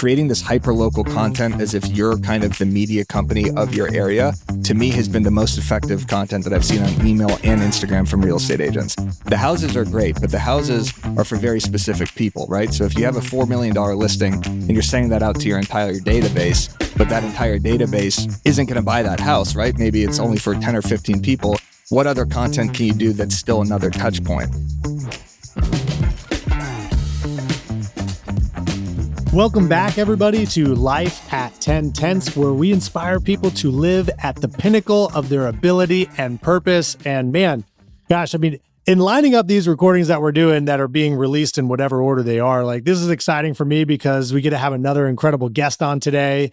creating this hyper-local content as if you're kind of the media company of your area, to me has been the most effective content that I've seen on email and Instagram from real estate agents. The houses are great, but the houses are for very specific people, right? So if you have a $4 million listing and you're sending that out to your entire database, but that entire database isn't going to buy that house, right? Maybe it's only for 10 or 15 people. What other content can you do that's still another touch point? Welcome back, everybody, to Life at 10 Tenths, where we inspire people to live at the pinnacle of their ability and purpose. And man, gosh, I mean, in lining up these recordings that we're doing that are being released in whatever order they are, like this is exciting for me because we get to have another incredible guest on today.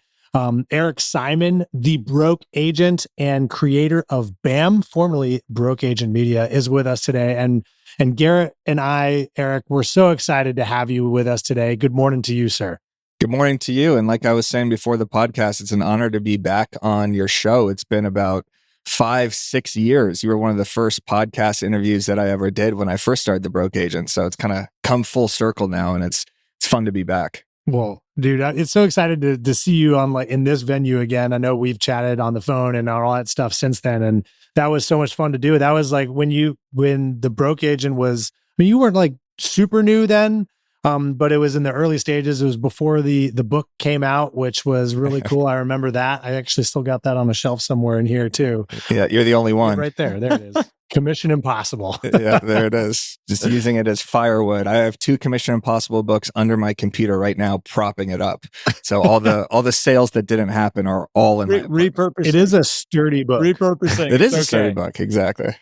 Eric Simon, the broke agent and creator of BAM, formerly Broke Agent Media, is with us today. And Garrett and I, Eric, we're so excited to have you with us today. Good morning to you, sir. Good morning to you. And like I was saying before the podcast, it's an honor to be back on your show. It's been about 5-6 years. You were one of the first podcast interviews that I ever did when I first started the Broke Agent. So it's kind of come full circle now, and it's fun to be back. Well, dude, it's so excited to see you on in this venue again. I know we've chatted on the phone and all that stuff since then, and that was so much fun to do. That was like when the Broke Agent was. I mean, you weren't like super new then, but it was in the early stages. It was before the book came out, which was really cool. I remember that. I actually still got that on a shelf somewhere in here too. Yeah, you're the only one. Right there. There it is. Commission Impossible. Yeah, there it is. Just using it as firewood. I have 2 Commission Impossible books under my computer right now, propping it up. So all the sales that didn't happen are all in my repurposing. It is a sturdy book. Repurposing. It is a sturdy book, exactly.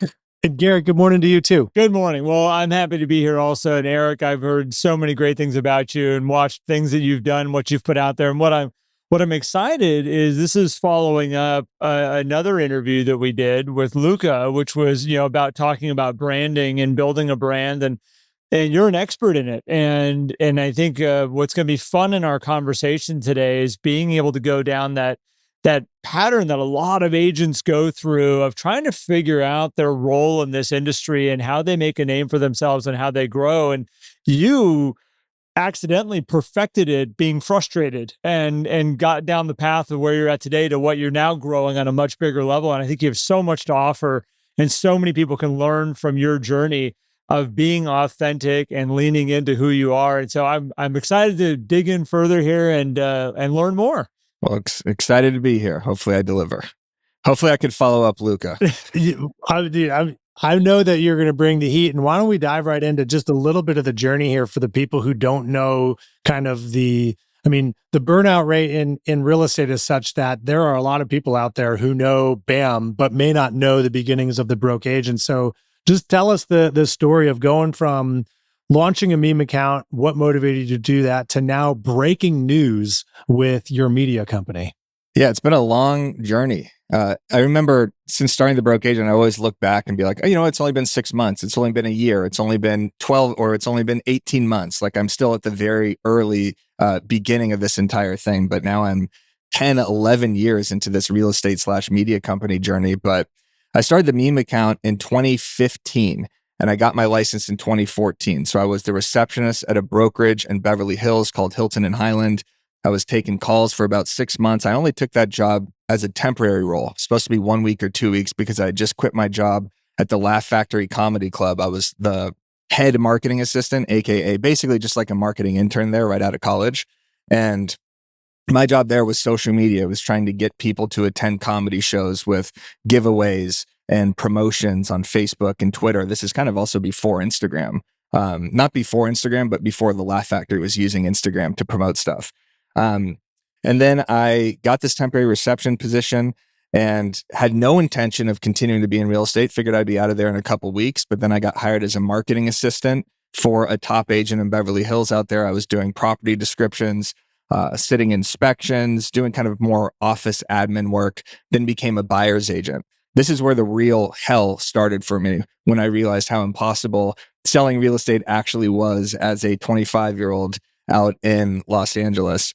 And Garrett, good morning to you too. Good morning. Well, I'm happy to be here also. And Eric, I've heard so many great things about you and watched things that you've done, what you've put out there. And what I'm excited is this is following up another interview that we did with Luca, which was, about talking about branding and building a brand, and you're an expert in it. And I think what's going to be fun in our conversation today is being able to go down that pattern that a lot of agents go through of trying to figure out their role in this industry and how they make a name for themselves and how they grow. And you accidentally perfected it being frustrated and got down the path of where you're at today to what you're now growing on a much bigger level. And I think you have so much to offer, and so many people can learn from your journey of being authentic and leaning into who you are. And so I'm excited to dig in further here and learn more. Well, excited to be here. Hopefully I deliver. Hopefully I could follow up Luca. I know that you're going to bring the heat, and why don't we dive right into just a little bit of the journey here for the people who don't know kind of the burnout rate in real estate is such that there are a lot of people out there who know BAM, but may not know the beginnings of the Broke Agent. So just tell us the story of going from launching a meme account, what motivated you to do that, to now breaking news with your media company. Yeah, it's been a long journey. I remember since starting the Broke Agent, I always look back and be like, it's only been 6 months. It's only been a year. It's only been 12, or it's only been 18 months. Like I'm still at the very early beginning of this entire thing. But now I'm 10, 11 years into this real estate / media company journey. But I started the meme account in 2015. And I got my license in 2014. So I was the receptionist at a brokerage in Beverly Hills called Hilton and Highland. I was taking calls for about 6 months. I only took that job as a temporary role, supposed to be 1 week or 2 weeks, because I had just quit my job at the Laugh Factory Comedy Club. I was the head marketing assistant, AKA basically just like a marketing intern there right out of college. And my job there was social media. It was trying to get people to attend comedy shows with giveaways and promotions on Facebook and Twitter. This is kind of also before Instagram. Not before Instagram, but before the Laugh Factory was using Instagram to promote stuff. And then I got this temporary reception position and had no intention of continuing to be in real estate. Figured I'd be out of there in a couple weeks, but then I got hired as a marketing assistant for a top agent in Beverly Hills out there. I was doing property descriptions, sitting inspections, doing kind of more office admin work, then became a buyer's agent. This is where the real hell started for me, when I realized how impossible selling real estate actually was as a 25-year-old out in Los Angeles.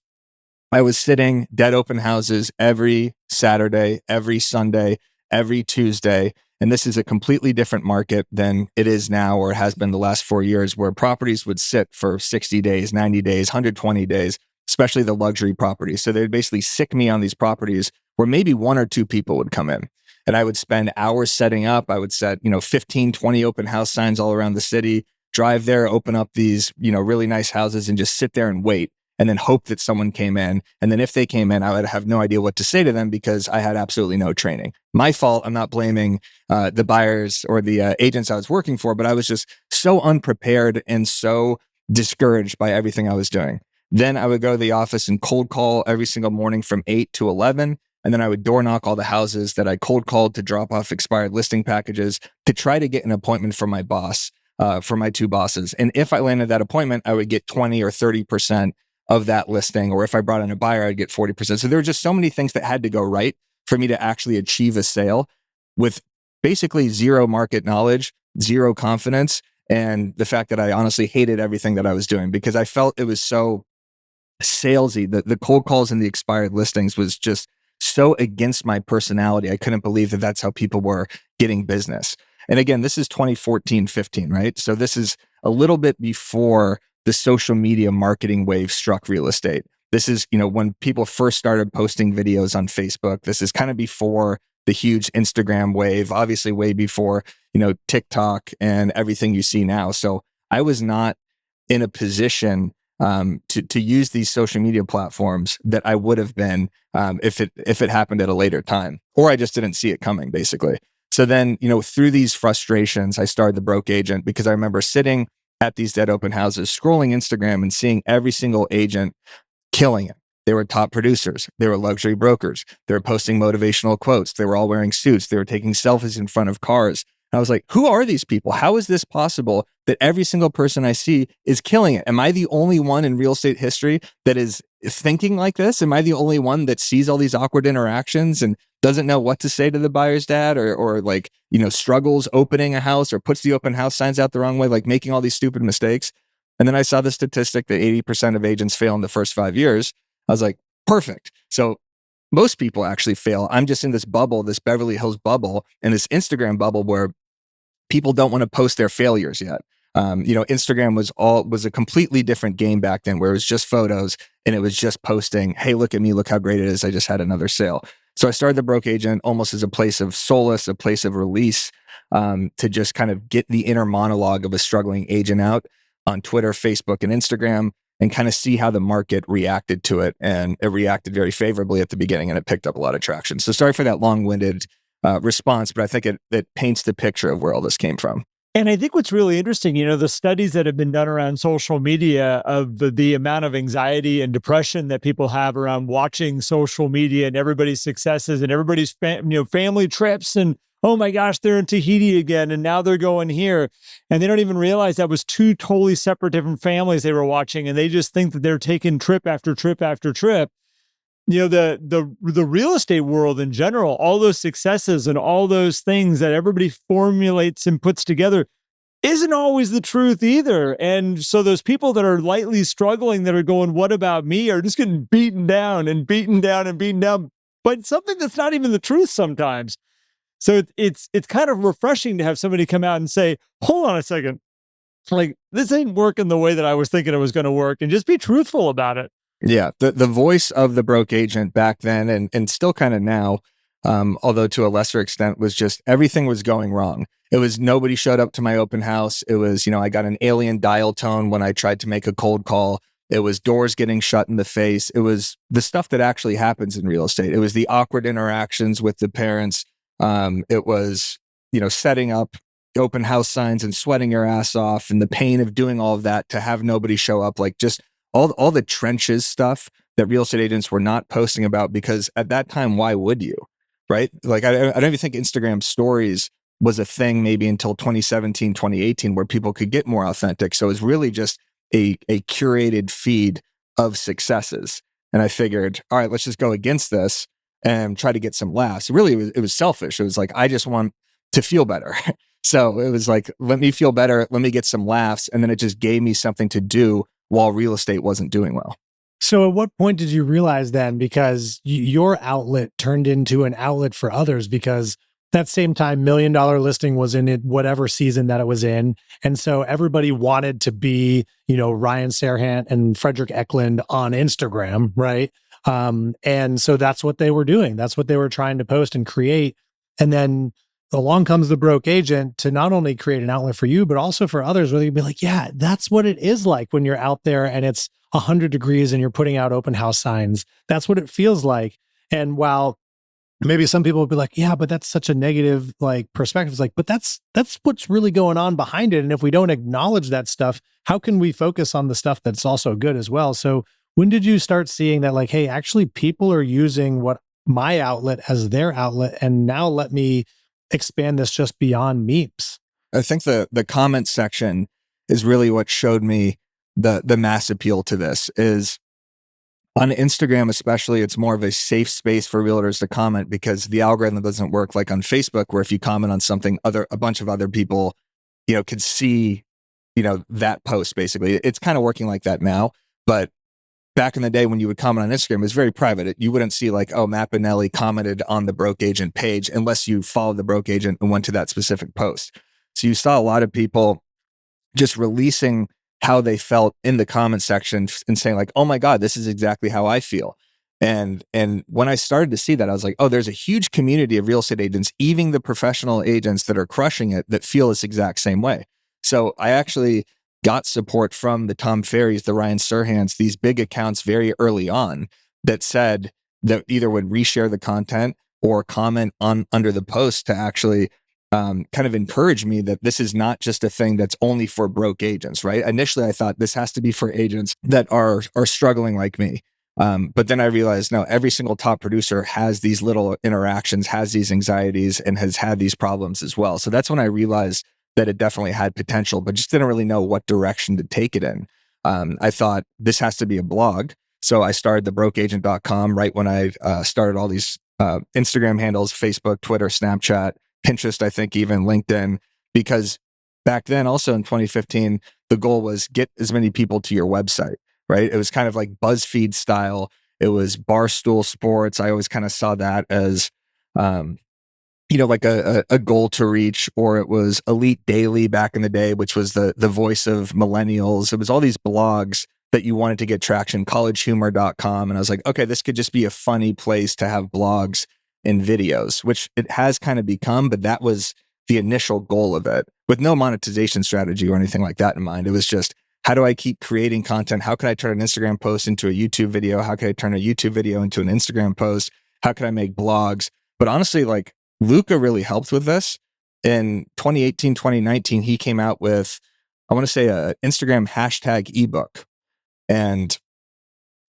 I was sitting dead open houses every Saturday, every Sunday, every Tuesday. And this is a completely different market than it is now, or it has been the last 4 years, where properties would sit for 60 days, 90 days, 120 days, especially the luxury properties. So they'd basically sick me on these properties where maybe one or two people would come in. And I would spend hours setting up. I would set, 15, 20 open house signs all around the city, drive there, open up these, really nice houses and just sit there and wait and then hope that someone came in. And then if they came in, I would have no idea what to say to them because I had absolutely no training. My fault. I'm not blaming the buyers or the agents I was working for, but I was just so unprepared and so discouraged by everything I was doing. Then I would go to the office and cold call every single morning from 8 to 11. And then I would door knock all the houses that I cold called to drop off expired listing packages to try to get an appointment from my boss, for my two bosses. And if I landed that appointment, I would get 20 or 30% of that listing. Or if I brought in a buyer, I'd get 40%. So there were just so many things that had to go right for me to actually achieve a sale with basically zero market knowledge, zero confidence, and the fact that I honestly hated everything that I was doing because I felt it was so salesy. The cold calls and the expired listings was just so against my personality. I couldn't believe that that's how people were getting business. And again, this is 2014, 15, right? So this is a little bit before the social media marketing wave struck real estate. This is, when people first started posting videos on Facebook. This is kind of before the huge Instagram wave, obviously way before, TikTok and everything you see now. So I was not in a position to use these social media platforms that I would have been if it happened at a later time, or I just didn't see it coming, basically. So then, through these frustrations, I started the Broke Agent because I remember sitting at these dead open houses, scrolling Instagram and seeing every single agent killing it. They were top producers. They were luxury brokers. They were posting motivational quotes. They were all wearing suits. They were taking selfies in front of cars. And I was like, who are these people? How is this possible that every single person I see is killing it? Am I the only one in real estate history that is thinking like this? Am I the only one that sees all these awkward interactions and doesn't know what to say to the buyer's dad or struggles opening a house or puts the open house signs out the wrong way, like making all these stupid mistakes? And then I saw the statistic that 80% of agents fail in the first 5 years. I was like, perfect. So most people actually fail. I'm just in this bubble, this Beverly Hills bubble and this Instagram bubble where people don't want to post their failures yet. Instagram was a completely different game back then where it was just photos and it was just posting, hey, look at me, look how great it is. I just had another sale. So I started the Broke Agent almost as a place of solace, a place of release, to just kind of get the inner monologue of a struggling agent out on Twitter, Facebook, and Instagram and kind of see how the market reacted to it. And it reacted very favorably at the beginning and it picked up a lot of traction. So sorry for that long-winded response, but I think it paints the picture of where all this came from. And I think what's really interesting, the studies that have been done around social media of the amount of anxiety and depression that people have around watching social media and everybody's successes and everybody's family trips and, oh my gosh, they're in Tahiti again and now they're going here. And they don't even realize that was two totally separate different families they were watching. And they just think that they're taking trip after trip after trip. The real estate world in general, all those successes and all those things that everybody formulates and puts together isn't always the truth either. And so those people that are lightly struggling that are going, what about me, are just getting beaten down and beaten down and beaten down by something that's not even the truth sometimes. So it's kind of refreshing to have somebody come out and say, hold on a second, like this ain't working the way that I was thinking it was going to work, and just be truthful about it. Yeah, the voice of the Broke Agent back then and still kind of now, although to a lesser extent, was just everything was going wrong. It was nobody showed up to my open house. It was, I got an alien dial tone when I tried to make a cold call. It was doors getting shut in the face. It was the stuff that actually happens in real estate. It was the awkward interactions with the parents. It was, setting up open house signs and sweating your ass off and the pain of doing all of that to have nobody show up, like just all the trenches stuff that real estate agents were not posting about, because at that time, why would you, right? Like, I don't even think Instagram stories was a thing maybe until 2017, 2018, where people could get more authentic. So it was really just a curated feed of successes. And I figured, all right, let's just go against this and try to get some laughs. Really, it was selfish. It was like, I just want to feel better. So it was like, let me feel better. Let me get some laughs. And then it just gave me something to do while real estate wasn't doing well. So at what point did you realize then, because your outlet turned into an outlet for others, because that same time, $1 Million Listing was in it, whatever season that it was in. And so everybody wanted to be, Ryan Serhant and Frederick Eklund on Instagram, right? And so that's what they were doing. That's what they were trying to post and create. And then along comes the broke agent to not only create an outlet for you, but also for others, where you'd be like, yeah, that's what it is like when you're out there and it's 100 degrees and you're putting out open house signs. That's what it feels like. And while maybe some people would be like, yeah, but that's such a negative like perspective. It's like, but that's what's really going on behind it. And if we don't acknowledge that stuff, how can we focus on the stuff that's also good as well? So when did you start seeing that, like, hey, actually people are using what my outlet as their outlet, and now let me expand this just beyond memes? I think the comment section is really what showed me the mass appeal to this. Is on Instagram, especially, it's more of a safe space for realtors to comment, because the algorithm doesn't work like on Facebook, where if you comment on something, a bunch of other people, could see, that post. Basically, it's kind of working like that now. But back in the day when you would comment on Instagram, it was very private. You wouldn't see like, oh, Matt Benelli commented on the broke agent page unless you followed the broke agent and went to that specific post. So you saw a lot of people just releasing how they felt in the comment section and saying like, oh my God, this is exactly how I feel. And when I started to see that, I was like, oh, there's a huge community of real estate agents, even the professional agents that are crushing it, that feel this exact same way. So I actually got support from the Tom Ferrys, the Ryan Serhants, these big accounts very early on, that said that either would reshare the content or comment on under the post to actually kind of encourage me that this is not just a thing that's only for broke agents, right? Initially, I thought this has to be for agents that are struggling like me. But then I realized, no, every single top producer has these little interactions, has these anxieties, and has had these problems as well. So that's when I realized that it definitely had potential, but just didn't really know what direction to take it in. I thought this has to be a blog. So I started thebrokeagent.com right when I started all these Instagram handles, Facebook, Twitter, Snapchat, Pinterest, I think even LinkedIn, because back then also in 2015, the goal was get as many people to your website, right? It was kind of like BuzzFeed style. It was Barstool Sports. I always kind of saw that as, like a goal to reach, or it was Elite Daily back in the day, which was the voice of millennials. It was all these blogs that you wanted to get traction, collegehumor.com. And I was like, okay, this could just be a funny place to have blogs and videos, which it has kind of become, but that was the initial goal of it, with no monetization strategy or anything like that in mind. It was just, how do I keep creating content? How can I turn an Instagram post into a YouTube video? How can I turn a YouTube video into an Instagram post? How can I make blogs? But honestly, like Luca really helped with this. In 2018, 2019, he came out with, I want to say, a Instagram hashtag ebook. And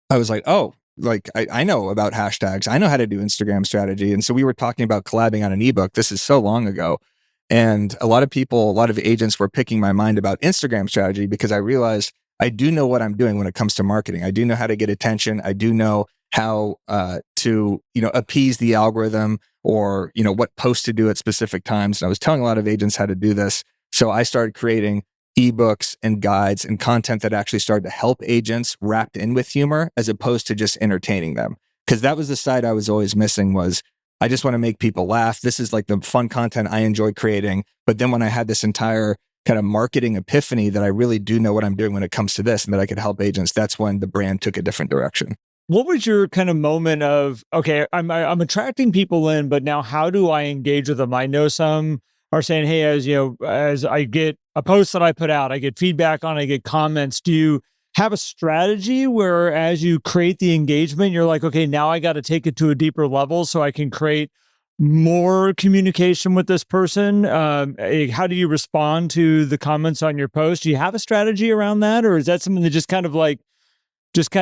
I was like, oh, like I know about hashtags. I know how to do Instagram strategy. And so we were talking about collabing on an ebook. This is so long ago. And a lot of people, a lot of agents were picking my mind about Instagram strategy, because I realized I do know what I'm doing when it comes to marketing. I do know how to get attention. I do know how to, appease the algorithm, or, what posts to do at specific times. And I was telling a lot of agents how to do this. So I started creating ebooks and guides and content that actually started to help agents, wrapped in with humor, as opposed to just entertaining them. Because that was the side I was always missing, was I just want to make people laugh. This is like the fun content I enjoy creating. But then when I had this entire kind of marketing epiphany that I really do know what I'm doing when it comes to this, and that I could help agents, that's when the brand took a different direction. What was your kind of moment of, okay, I'm attracting people in, but now how do I engage with them? I know some are saying, hey, as I get a post that I put out, I get feedback on, I get comments. Do you have a strategy where, as you create the engagement, you're like, okay, now I got to take it to a deeper level so I can create more communication with this person? How do you respond to the comments on your post? Do you have a strategy around that? Or is that something that just kind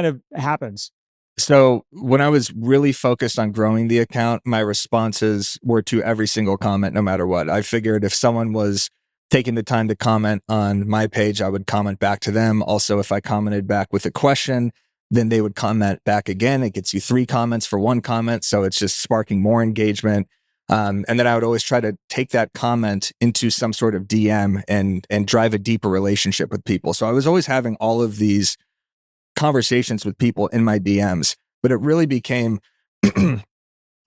of happens? So when I was really focused on growing the account, my responses were to every single comment, no matter what. I figured if someone was taking the time to comment on my page, I would comment back to them. Also, if I commented back with a question, then they would comment back again. It gets you 3 comments for 1 comment. So it's just sparking more engagement. And then I would always try to take that comment into some sort of DM and drive a deeper relationship with people. So I was always having all of these conversations with people in my DMs, but it really became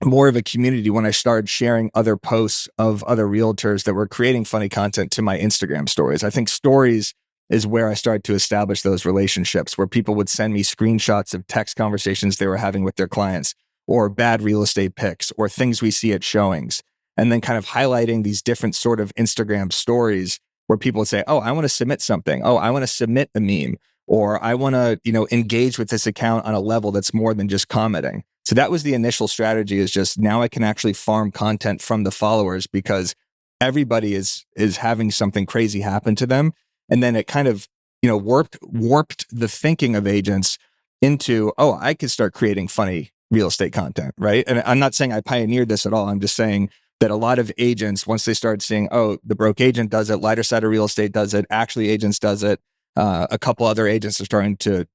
more of a community when I started sharing other posts of other realtors that were creating funny content to my Instagram stories. I think stories is where I started to establish those relationships where people would send me screenshots of text conversations they were having with their clients, or bad real estate pics, or things we see at showings. And then kind of highlighting these different sort of Instagram stories where people would say, oh, I want to submit something. Oh, I want to submit a meme, or I want to, engage with this account on a level that's more than just commenting. So that was the initial strategy, is just now I can actually farm content from the followers because everybody is having something crazy happen to them. And then it kind of, warped the thinking of agents into, oh, I could start creating funny real estate content, right? And I'm not saying I pioneered this at all. I'm just saying that a lot of agents, once they start seeing, oh, the broke agent does it, lighter side of real estate does it, actually agents does it, a couple other agents are starting to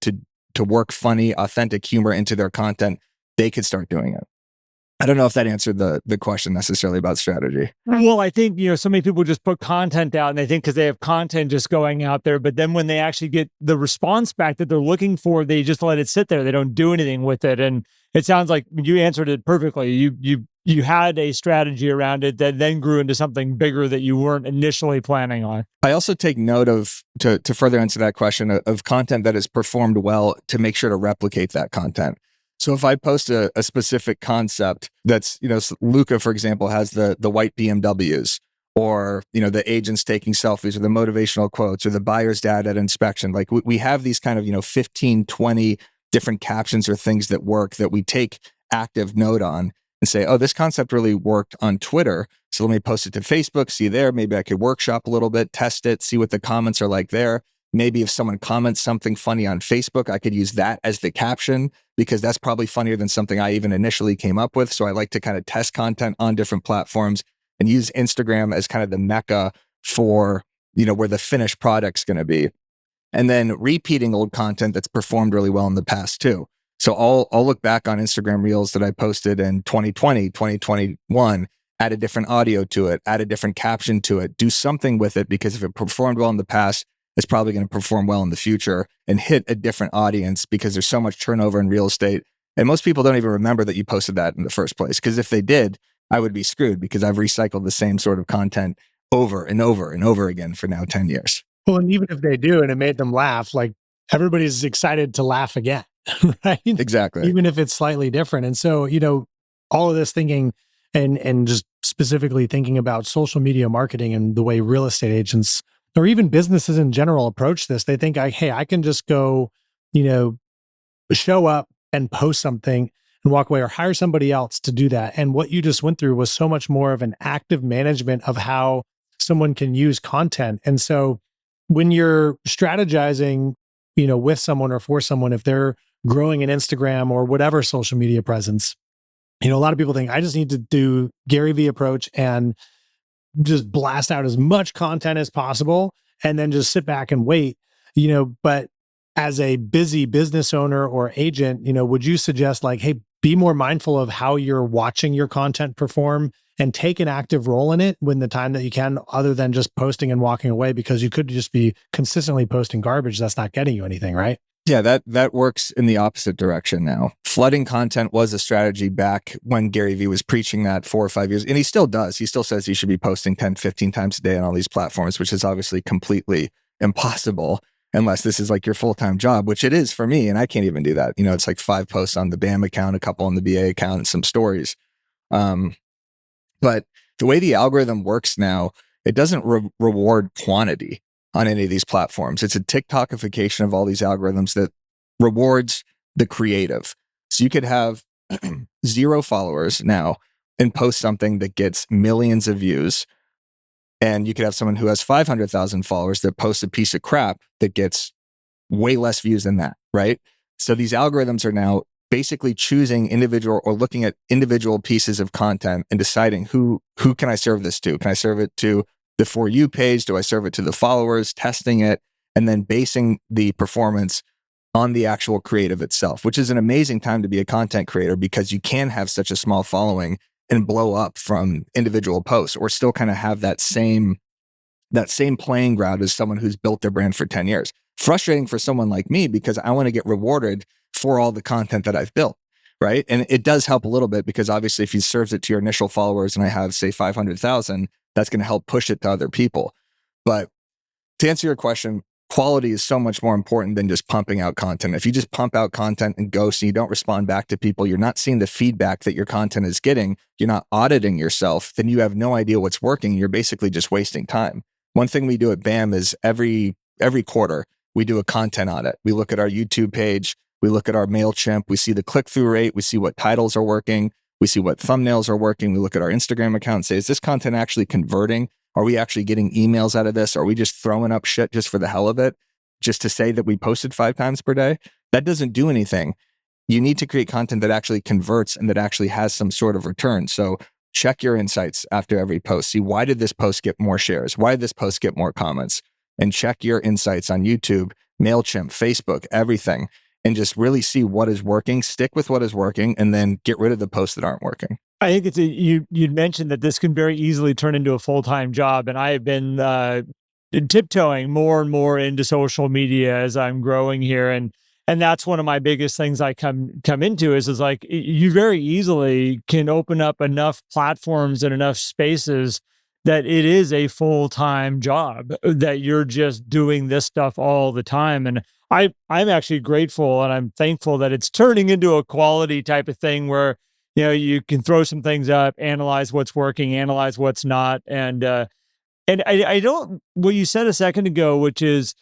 work funny, authentic humor into their content, they could start doing it. I don't know if that answered the question necessarily about strategy. Well, I think, so many people just put content out and they think because they have content just going out there, but then when they actually get the response back that they're looking for, they just let it sit there. They don't do anything with it. And it sounds like you answered it perfectly. You had a strategy around it that then grew into something bigger that you weren't initially planning on. I also take note of, to further answer that question, of content that has performed well to make sure to replicate that content. So if I post a specific concept that's, Luca, for example, has the white BMWs, or, the agents taking selfies, or the motivational quotes, or the buyer's dad at inspection. Like we have these kind of, 15, 20 different captions or things that work that we take active note on and say, oh, this concept really worked on Twitter. So let me post it to Facebook, see there, maybe I could workshop a little bit, test it, see what the comments are like there. Maybe if someone comments something funny on Facebook, I could use that as the caption because that's probably funnier than something I even initially came up with. So I like to kind of test content on different platforms and use Instagram as kind of the mecca for, where the finished product's going to be. And then repeating old content that's performed really well in the past too. So I'll look back on Instagram reels that I posted in 2020, 2021, add a different audio to it, add a different caption to it, do something with it, because if it performed well in the past, it's probably going to perform well in the future and hit a different audience, because there's so much turnover in real estate. And most people don't even remember that you posted that in the first place. Because if they did, I would be screwed because I've recycled the same sort of content over and over and over again for now 10 years. Well, and even if they do and it made them laugh, like everybody's excited to laugh again, right? Exactly. Even if it's slightly different. And so, all of this thinking and just specifically thinking about social media marketing and the way real estate agents or even businesses in general approach this, they think, hey, I can just go, show up and post something and walk away, or hire somebody else to do that. And what you just went through was so much more of an active management of how someone can use content. And so when you're strategizing, with someone or for someone, if they're growing an Instagram or whatever social media presence, a lot of people think I just need to do Gary Vee approach and just blast out as much content as possible and then just sit back and wait, but as a busy business owner or agent, would you suggest like, hey, be more mindful of how you're watching your content perform and take an active role in it when the time that you can, other than just posting and walking away, because you could just be consistently posting garbage that's not getting you anything, right? Yeah, that works in the opposite direction now. Flooding content was a strategy back when Gary Vee was preaching that 4 or 5 years, and he still does. He still says you should be posting 10, 15 times a day on all these platforms, which is obviously completely impossible unless this is like your full-time job, which it is for me, and I can't even do that. It's like 5 posts on the BAM account, a couple on the BA account, and some stories. But the way the algorithm works now, it doesn't reward quantity on any of these platforms. It's a TikTokification of all these algorithms that rewards the creative. So you could have 0 followers now and post something that gets millions of views. And you could have someone who has 500,000 followers that posts a piece of crap that gets way less views than that, right? So these algorithms are now basically choosing individual or looking at individual pieces of content and deciding who can I serve this to? Can I serve it to the For You page? Do I serve it to the followers? Testing it, and then basing the performance on the actual creative itself, which is an amazing time to be a content creator because you can have such a small following and blow up from individual posts, or still kind of have that same playing ground as someone who's built their brand for 10 years. Frustrating for someone like me because I want to get rewarded for all the content that I've built. right? And it does help a little bit because obviously if you serves it to your initial followers and I have, say, 500,000, that's going to help push it to other people. But to answer your question, quality is so much more important than just pumping out content. If you just pump out content and ghost and you don't respond back to people, you're not seeing the feedback that your content is getting, you're not auditing yourself, then you have no idea what's working. You're basically just wasting time. One thing we do at BAM is every quarter, we do a content audit. We look at our YouTube page, we look at our MailChimp, we see the click-through rate, we see what titles are working, we see what thumbnails are working, we look at our Instagram account and say, is this content actually converting? Are we actually getting emails out of this? Are we just throwing up shit just for the hell of it, just to say that we posted 5 times per day? That doesn't do anything. You need to create content that actually converts and that actually has some sort of return. So check your insights after every post. See, why did this post get more shares? Why did this post get more comments? And check your insights on YouTube, MailChimp, Facebook, everything, and just really see what is working, stick with what is working, and then get rid of the posts that aren't working. I think it's you'd mentioned that this can very easily turn into a full-time job, and I have been tiptoeing more and more into social media as I'm growing here, and that's one of my biggest things I come into is like you very easily can open up enough platforms and enough spaces that it is a full-time job that you're just doing this stuff all the time. And I'm actually grateful and I'm thankful that it's turning into a quality type of thing where you can throw some things up, analyze what's working, analyze what's not. And I don't, what you said a second ago, which is,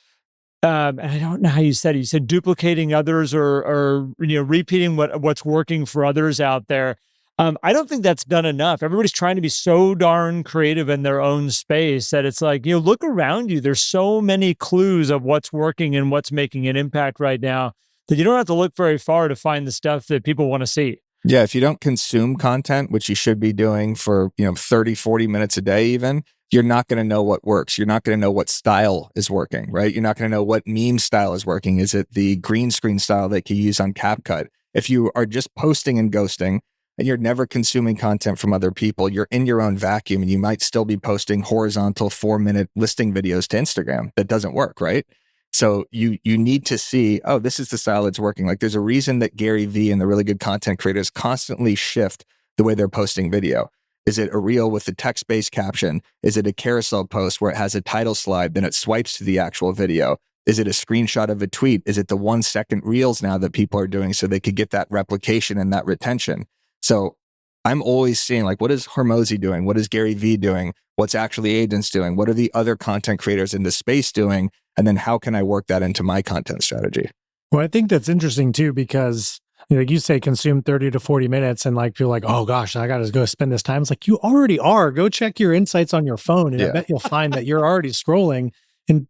and I don't know how you said it. You said duplicating others or repeating what's working for others out there. I don't think that's done enough. Everybody's trying to be so darn creative in their own space that it's like, look around you. There's so many clues of what's working and what's making an impact right now that you don't have to look very far to find the stuff that people want to see. Yeah, if you don't consume content, which you should be doing for 30, 40 minutes a day even, you're not going to know what works. You're not going to know what style is working, right? You're not going to know what meme style is working. Is it the green screen style that you use on CapCut? If you are just posting and ghosting and you're never consuming content from other people, you're in your own vacuum and you might still be posting horizontal 4-minute listing videos to Instagram. That doesn't work, right? So you need to see, oh, this is the style that's working. Like there's a reason that Gary Vee and the really good content creators constantly shift the way they're posting video. Is it a reel with a text-based caption? Is it a carousel post where it has a title slide, then it swipes to the actual video? Is it a screenshot of a tweet? Is it the 1-second reels now that people are doing so they could get that replication and that retention? So I'm always seeing like, what is Hormozy doing? What is Gary Vee doing? What's actually agents doing? What are the other content creators in the space doing? And then how can I work that into my content strategy? Well, I think that's interesting too, because like you say, consume 30 to 40 minutes and like feel like, oh gosh, I got to go spend this time. It's like, you already are. Go check your insights on your phone. And I bet you'll find that you're already scrolling and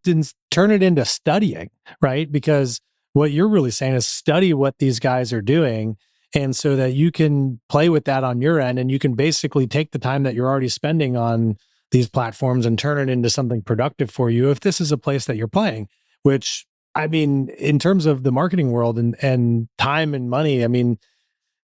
turn it into studying, right? Because what you're really saying is study what these guys are doing. And so that you can play with that on your end and you can basically take the time that you're already spending on these platforms and turn it into something productive for you if this is a place that you're playing, which I mean, in terms of the marketing world and time and money, I mean,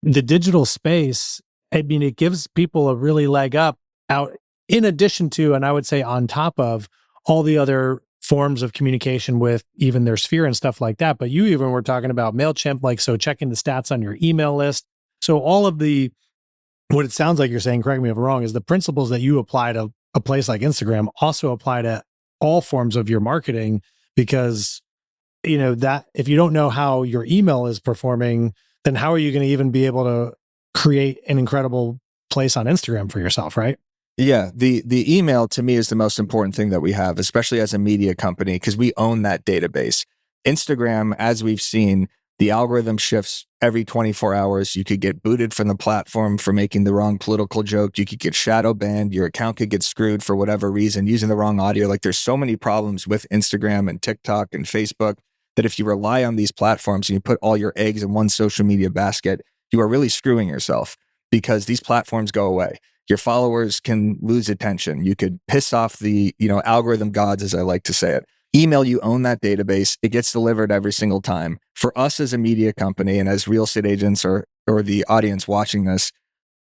the digital space, I mean, it gives people a really leg up out in addition to, and I would say on top of all the other forms of communication with even their sphere and stuff like that. But you even were talking about MailChimp, like, so checking the stats on your email list. So all of the, what it sounds like you're saying, correct me if I'm wrong, is the principles that you apply to a place like Instagram also apply to all forms of your marketing, because that if you don't know how your email is performing, then how are you going to even be able to create an incredible place on Instagram for yourself, right? Yeah, the email to me is the most important thing that we have, especially as a media company, because we own that database. Instagram, as we've seen, the algorithm shifts every 24 hours. You could get booted from the platform for making the wrong political joke. You could get shadow banned. Your account could get screwed for whatever reason, using the wrong audio. Like there's so many problems with Instagram and TikTok and Facebook that if you rely on these platforms and you put all your eggs in one social media basket, you are really screwing yourself, because these platforms go away. Your followers can lose attention. You could piss off the, algorithm gods, as I like to say it. Email, you own that database. It gets delivered every single time. For us as a media company and as real estate agents or the audience watching this,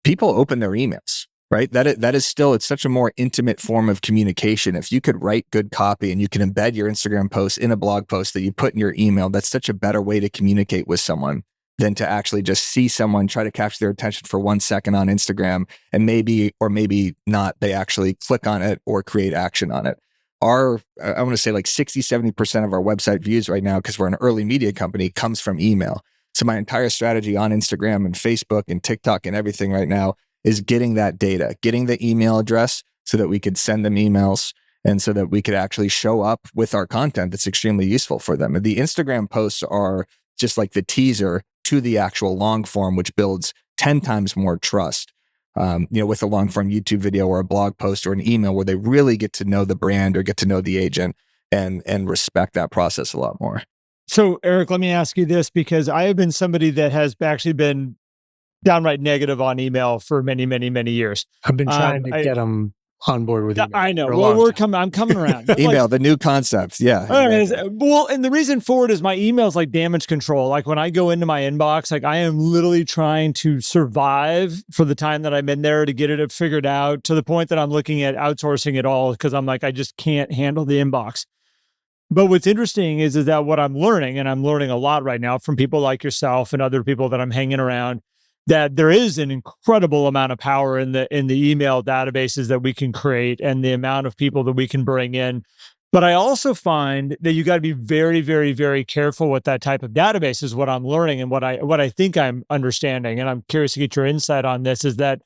people open their emails, right? That is still, it's such a more intimate form of communication. If you could write good copy and you can embed your Instagram post in a blog post that you put in your email, that's such a better way to communicate with someone than to actually just see someone try to capture their attention for 1 second on Instagram, and maybe or maybe not, they actually click on it or create action on it. I want to say like 60-70% of our website views right now, because we're an early media company, comes from email. So my entire strategy on Instagram and Facebook and TikTok and everything right now is getting that data, getting the email address so that we could send them emails and so that we could actually show up with our content that's extremely useful for them. And the Instagram posts are just like the teaser to the actual long form, which builds 10 times more trust. With a long form YouTube video or a blog post or an email where they really get to know the brand or get to know the agent and respect that process a lot more. So, Eric, let me ask you this, because I have been somebody that has actually been downright negative on email for many, many, many years. I've been trying to get them on board with email. I know. for a Well, long time. I'm coming around. But Email, the new concept. Yeah. Exactly. Well, and the reason for it is my email is like damage control. Like when I go into my inbox, like I am literally trying to survive for the time that I'm in there to get it figured out, to the point that I'm looking at outsourcing it all, because I'm like, I just can't handle the inbox. But what's interesting is that what I'm learning, and I'm learning a lot right now from people like yourself and other people that I'm hanging around, that there is an incredible amount of power in the email databases that we can create and the amount of people that we can bring in. But I also find that you got to be very, very, very careful with that type of database, is what I'm learning, and what I think I'm understanding. And I'm curious to get your insight on this, is that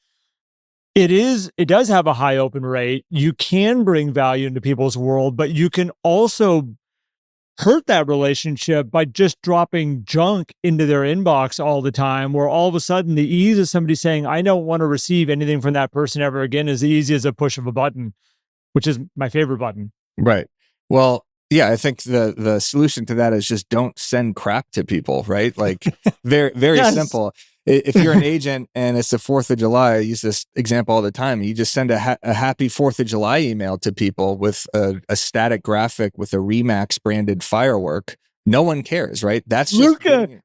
it does have a high open rate. You can bring value into people's world, but you can also hurt that relationship by just dropping junk into their inbox all the time, where all of a sudden the ease of somebody saying, I don't want to receive anything from that person ever again, is easy as a push of a button, which is my favorite button. Right. Well, yeah, I think the solution to that is just don't send crap to people, right? Like very, very Yes. simple. If you're an agent and it's the 4th of July, I use this example all the time. You just send a happy 4th of July email to people with a static graphic with a Remax branded firework. No one cares, right? That's just Luca.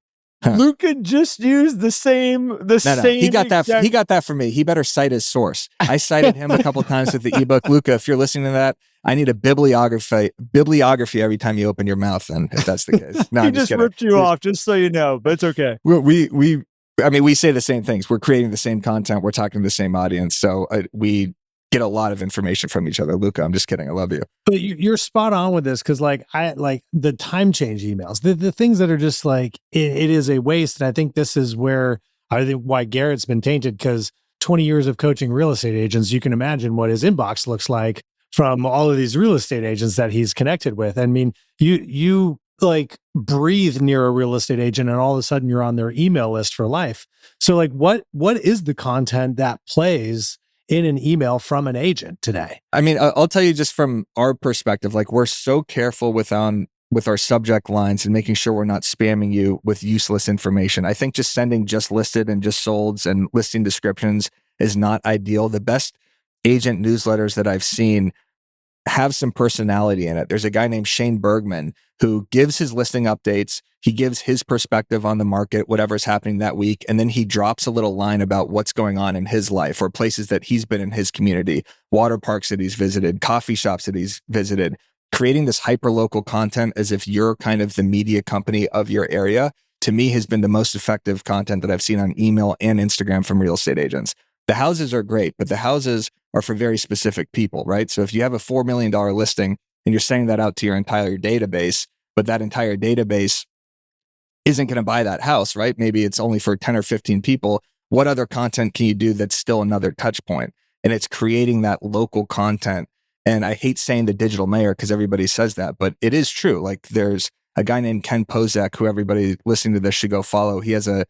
Luca just used the same. He got that. He got that from me. He better cite his source. I cited him a couple times with the ebook. Luca, if you're listening to that, I need a bibliography every time you open your mouth. Then, if that's the case, no, he I'm just kidding. ripped you off, just so you know. But it's okay. We say the same things. We're creating the same content. We're talking to the same audience. So we get a lot of information from each other. Luca, I'm just kidding. I love you. But you're spot on with this, because I like the time change emails, the things that are just like it is a waste. And I think this is where I think why Garrett's been tainted, because 20 years of coaching real estate agents, you can imagine what his inbox looks like from all of these real estate agents that he's connected with. I mean, you like breathe near a real estate agent and all of a sudden you're on their email list for life. So like what is the content that plays in an email from an agent today? I mean, I'll tell you just from our perspective, like we're so careful with our subject lines and making sure we're not spamming you with useless information. I think just sending just listed and just solds and listing descriptions is not ideal. The best agent newsletters that I've seen have some personality in it. There's a guy named Shane Bergman who gives his listing updates. He gives his perspective on the market, whatever's happening that week. And then he drops a little line about what's going on in his life or places that he's been in his community, water parks that he's visited, coffee shops that he's visited, creating this hyper-local content as if you're kind of the media company of your area, to me has been the most effective content that I've seen on email and Instagram from real estate agents. The houses are great, but the houses are for very specific people, right? So if you have a $4 million listing and you're sending that out to your entire database, but that entire database isn't going to buy that house, right? Maybe it's only for 10 or 15 people. What other content can you do that's still another touch point? And it's creating that local content. And I hate saying the digital mayor because everybody says that, but it is true. Like there's a guy named Ken Pozak, who everybody listening to this should go follow. He has a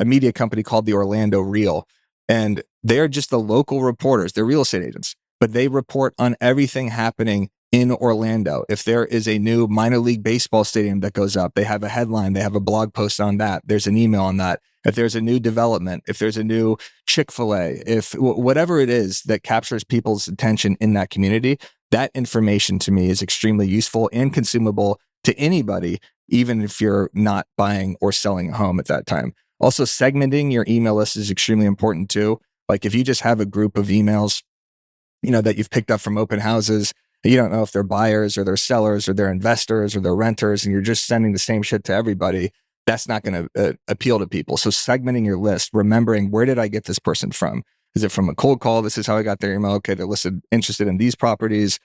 media company called the Orlando Reel. And they're just the local reporters. They're real estate agents, but they report on everything happening in Orlando. If there is a new minor league baseball stadium that goes up, they have a headline, they have a blog post on that. There's an email on that. If there's a new development, if there's a new Chick-fil-A, if whatever it is that captures people's attention in that community, that information to me is extremely useful and consumable to anybody, even if you're not buying or selling a home at that time. Also, segmenting your email list is extremely important too. Like if you just have a group of emails, that you've picked up from open houses, you don't know if they're buyers or they're sellers or they're investors or they're renters, and you're just sending the same shit to everybody, that's not going to appeal to people. So segmenting your list, remembering, where did I get this person from? Is it from a cold call? This is how I got their email. Okay, they're listed interested in these properties.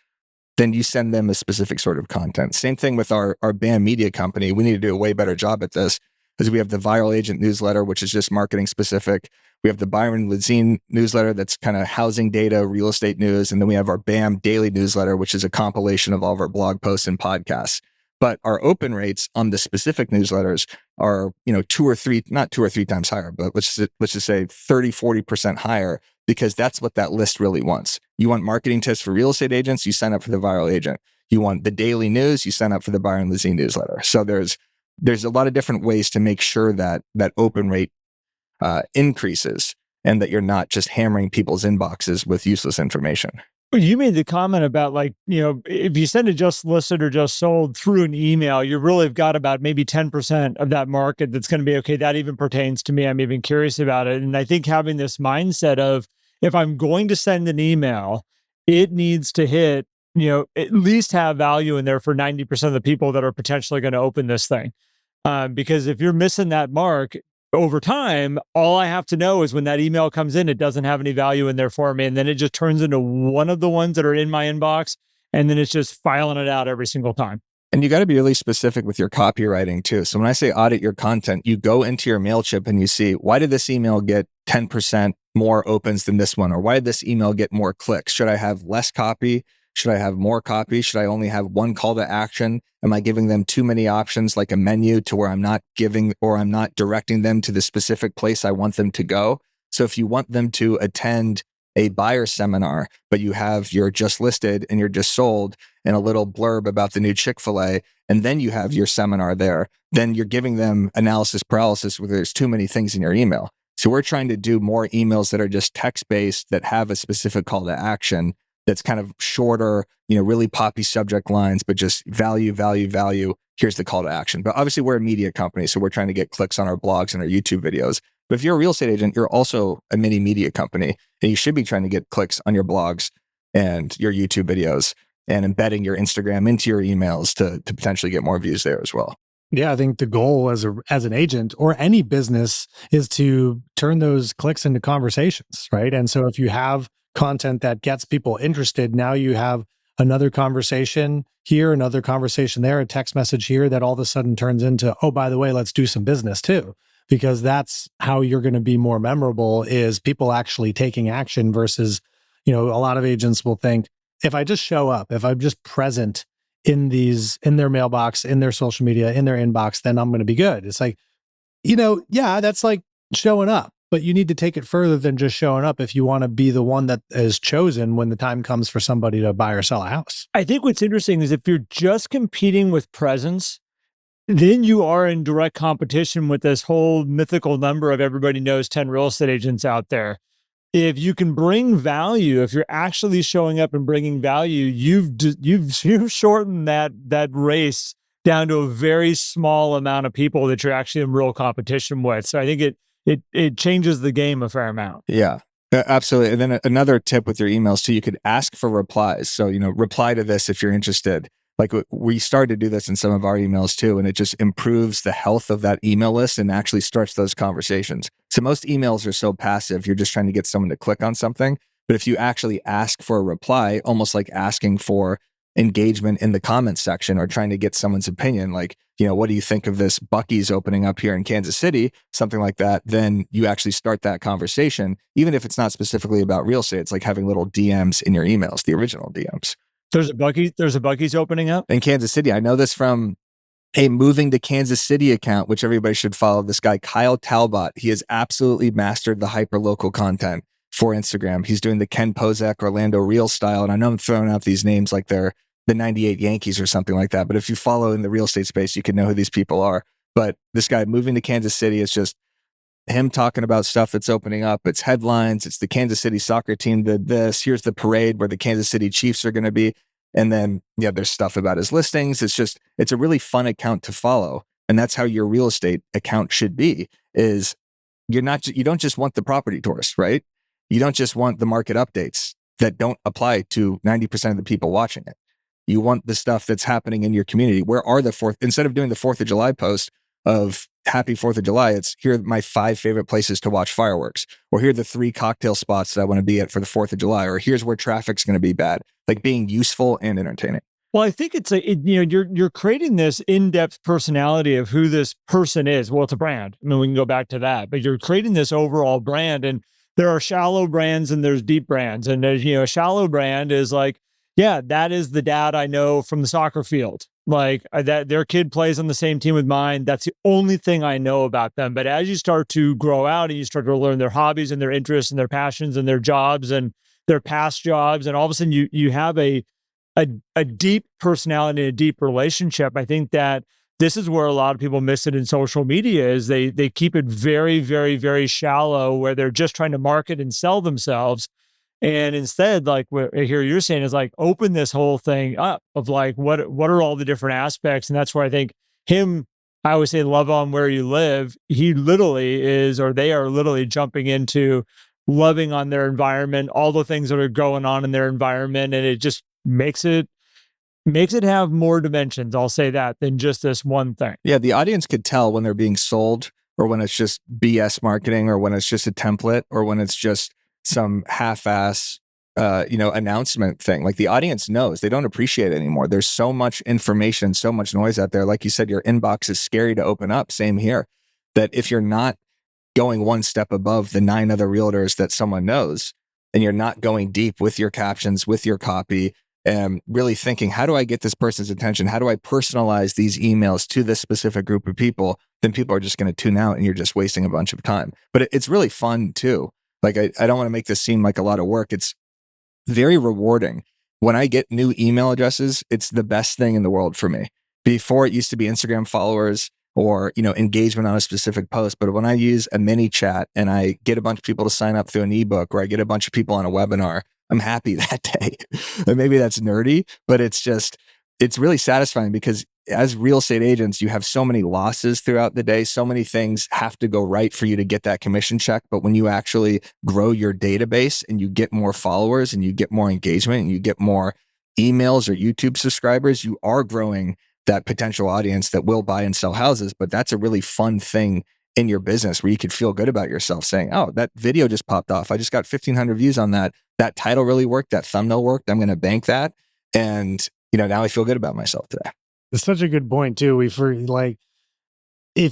Then you send them a specific sort of content. Same thing with our BAM media company. We need to do a way better job at this, because we have the Viral Agent newsletter, which is just marketing specific. We have the Byron Lazine newsletter that's kind of housing data, real estate news. And then we have our BAM daily newsletter, which is a compilation of all of our blog posts and podcasts. But our open rates on the specific newsletters are, not 2 or 3 times higher, but let's just say 30-40% higher, because that's what that list really wants. You want marketing tips for real estate agents, you sign up for the Viral Agent. You want the daily news, you sign up for the Byron Lazine newsletter. So there's a lot of different ways to make sure that open rate increases, and that you're not just hammering people's inboxes with useless information. You made the comment about, like, if you send it just listed or just sold through an email, you really have got about maybe 10% of that market that's going to be, okay, that even pertains to me. I'm even curious about it. And I think having this mindset of, if I'm going to send an email, it needs to hit, at least have value in there for 90% of the people that are potentially going to open this thing. Because if you're missing that mark, over time, all I have to know is when that email comes in, it doesn't have any value in there for me. And then it just turns into one of the ones that are in my inbox. And then it's just filing it out every single time. And you got to be really specific with your copywriting too. So when I say audit your content, you go into your MailChimp and you see, why did this email get 10% more opens than this one? Or why did this email get more clicks? Should I have less copy? Should I have more copy? Should I only have one call to action? Am I giving them too many options, like a menu, to where I'm not directing them to the specific place I want them to go? So if you want them to attend a buyer seminar, but you're just listed and you're just sold, and a little blurb about the new Chick-fil-A, and then you have your seminar there, then you're giving them analysis paralysis where there's too many things in your email. So we're trying to do more emails that are just text-based, that have a specific call to action, that's kind of shorter, really poppy subject lines, but just value, value, value. Here's the call to action. But obviously we're a media company, so we're trying to get clicks on our blogs and our YouTube videos. But if you're a real estate agent, you're also a mini media company, and you should be trying to get clicks on your blogs and your YouTube videos, and embedding your Instagram into your emails to potentially get more views there as well. Yeah, I think the goal as an agent or any business is to turn those clicks into conversations, right? And so if you have content that gets people interested, now you have another conversation here, another conversation there, a text message here that all of a sudden turns into, oh, by the way, let's do some business too. Because that's how you're going to be more memorable, is people actually taking action versus, a lot of agents will think, if I just show up, if I'm just present in their mailbox, in their social media, in their inbox, then I'm going to be good. It's like, yeah, that's like showing up, but you need to take it further than just showing up if you want to be the one that is chosen when the time comes for somebody to buy or sell a house. I think what's interesting is, if you're just competing with presence, then you are in direct competition with this whole mythical number of everybody knows 10 real estate agents out there. If you can bring value, if you're actually showing up and bringing value, you've shortened that race down to a very small amount of people that you're actually in real competition with. So I think it changes the game a fair amount. Yeah, absolutely. And then another tip with your emails too, you could ask for replies. So, reply to this if you're interested. Like, we started to do this in some of our emails too, and it just improves the health of that email list and actually starts those conversations. So most emails are so passive, you're just trying to get someone to click on something. But if you actually ask for a reply, almost like asking for engagement in the comments section, or trying to get someone's opinion, like, what do you think of this Buc-ee's opening up here in Kansas City, something like that, then you actually start that conversation, even if it's not specifically about real estate. It's like having little DMs in your emails, the original DMs. There's a Buc-ee's opening up in Kansas City. I know this from a Moving to Kansas City account, which everybody should follow. This guy, Kyle Talbot, he has absolutely mastered the hyper-local content for Instagram. He's doing the Ken Pozek Orlando Real style. And I know I'm throwing out these names like they're the 98 Yankees or something like that. But if you follow in the real estate space, you can know who these people are. But this guy, Moving to Kansas City, is just him talking about stuff that's opening up. It's headlines. It's the Kansas City soccer team did this. Here's the parade where the Kansas City Chiefs are going to be. And then, there's stuff about his listings. It's a really fun account to follow. And that's how your real estate account should be, is you don't just want the property tours, right? You don't just want the market updates that don't apply to 90% of the people watching it. You want the stuff that's happening in your community. Where are instead of doing the 4th of July post, of happy 4th of July. It's here are my 5 favorite places to watch fireworks, or here are the 3 cocktail spots that I want to be at for the 4th of July, or here's where traffic's going to be bad. Like being useful and entertaining. Well, I think it's you're creating this in-depth personality of who this person is. Well, it's a brand. I mean, we can go back to that, but you're creating this overall brand, and there are shallow brands and there's deep brands. And there's, a shallow brand is like, yeah, that is the dad I know from the soccer field. Like that their kid plays on the same team with mine. That's the only thing I know about them. But as you start to grow out and you start to learn their hobbies and their interests and their passions and their jobs and their past jobs, and all of a sudden you have a deep personality and a deep relationship. I think that this is where a lot of people miss it in social media is they keep it very, very, very shallow where they're just trying to market and sell themselves. And instead, like what I hear you're saying is like open this whole thing up of like what are all the different aspects. And that's where I think I always say love on where you live. He literally is, or they are literally jumping into loving on their environment, all the things that are going on in their environment. And it just makes it have more dimensions, I'll say that, than just this one thing. Yeah, the audience could tell when they're being sold, or when it's just BS marketing, or when it's just a template, or when it's just some half-ass announcement thing. Like the audience knows. They don't appreciate it anymore. There's so much information, so much noise out there. Like you said, your inbox is scary to open up. Same here. That if you're not going one step above the 9 other realtors that someone knows, and you're not going deep with your captions, with your copy, and really thinking, how do I get this person's attention? How do I personalize these emails to this specific group of people? Then people are just going to tune out and you're just wasting a bunch of time. But it's really fun too. Like, I don't want to make this seem like a lot of work. It's very rewarding. When I get new email addresses, it's the best thing in the world for me. Before it used to be Instagram followers or, engagement on a specific post. But when I use a mini chat and I get a bunch of people to sign up through an ebook, or I get a bunch of people on a webinar, I'm happy that day. And maybe that's nerdy, but it's really satisfying because as real estate agents, you have so many losses throughout the day. So many things have to go right for you to get that commission check. But when you actually grow your database and you get more followers and you get more engagement and you get more emails or YouTube subscribers, you are growing that potential audience that will buy and sell houses. But that's a really fun thing in your business where you could feel good about yourself saying, oh, that video just popped off. I just got 1,500 views on that. That title really worked. That thumbnail worked. I'm going to bank that. And, now I feel good about myself today. It's such a good point too. If